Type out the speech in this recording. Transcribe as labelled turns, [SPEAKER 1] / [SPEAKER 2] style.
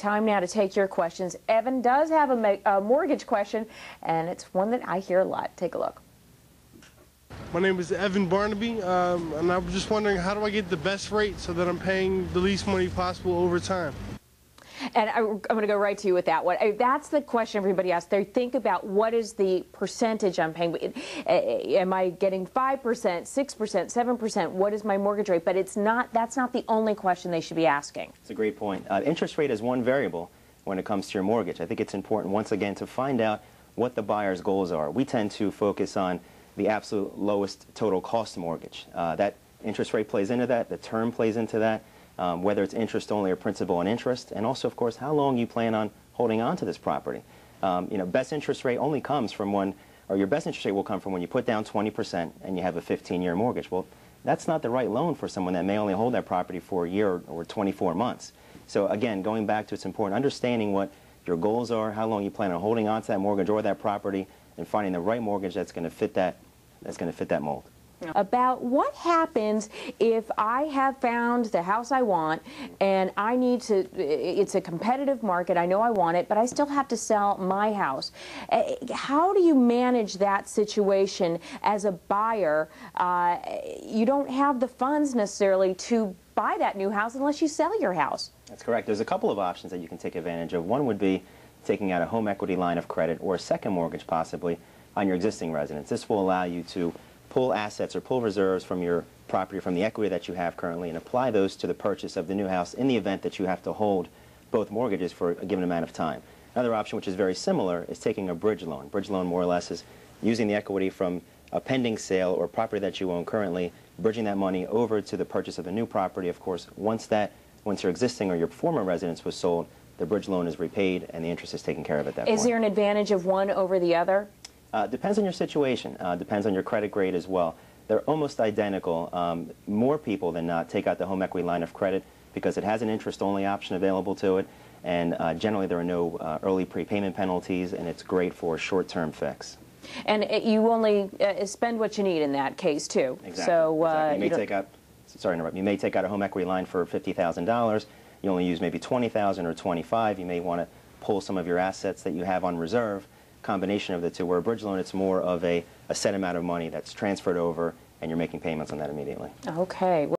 [SPEAKER 1] time now to take your questions. Evan does have a mortgage question, and it's one that I hear a lot. Take a look.
[SPEAKER 2] My name is Evan Barnaby, and I'm just wondering, how do I get the best rate so that I'm paying the least money possible over time?
[SPEAKER 1] And I'm going to go right to you with that one. That's the question everybody asks. They think about what is the percentage I'm paying. Am I getting 5%, 6%, 7%? What is my mortgage rate? But it's not. That's not the only question they should be asking.
[SPEAKER 3] It's a great point. Interest rate is one variable when it comes to your mortgage. I think it's important, once again, to find out what the buyer's goals are. We tend to focus on the absolute lowest total cost mortgage. That interest rate plays into that. The term plays into that. Whether it's interest only or principal and interest, and also, of course, how long you plan on holding on to this property. Best interest rate only comes from when, or your best interest rate will come from when you put down 20% and you have a 15-year mortgage. Well, that's not the right loan for someone that may only hold that property for a year or 24 months. So again, going back to, it's important understanding what your goals are, how long you plan on holding on to that mortgage or that property, and finding the right mortgage that's going to fit that mold.
[SPEAKER 1] About what happens if I have found the house I want and I need to, it's a competitive market, I know I want it, but I still have to sell my house. How do you manage that situation as a buyer? You don't have the funds necessarily to buy that new house unless you sell your house.
[SPEAKER 3] That's correct. There's a couple of options that you can take advantage of. One would be taking out a home equity line of credit or a second mortgage possibly on your existing residence. This will allow you to pull assets or pull reserves from your property, from the equity that you have currently, and apply those to the purchase of the new house in the event that you have to hold both mortgages for a given amount of time. Another option, which is very similar, is taking a bridge loan. Bridge loan, more or less, is using the equity from a pending sale or property that you own currently, bridging that money over to the purchase of the new property. Of course, once your existing or your former residence was sold, the bridge loan is repaid and the interest is taken care of at that point.
[SPEAKER 1] Is there an advantage of one over the other?
[SPEAKER 3] Depends on your situation. Depends on your credit grade as well. They're almost identical. More people than not take out the home equity line of credit because it has an interest-only option available to it, and generally there are no early prepayment penalties, and it's great for a short-term fix.
[SPEAKER 1] And you only spend what you need in that case too.
[SPEAKER 3] Exactly.
[SPEAKER 1] So
[SPEAKER 3] exactly. You may take out a home equity line for $50,000. You only use maybe $20,000 or $25,000. You may want to pull some of your assets that you have on reserve. Combination of the two. Where a bridge loan, it's more of a set amount of money that's transferred over, and you're making payments on that immediately.
[SPEAKER 1] Okay.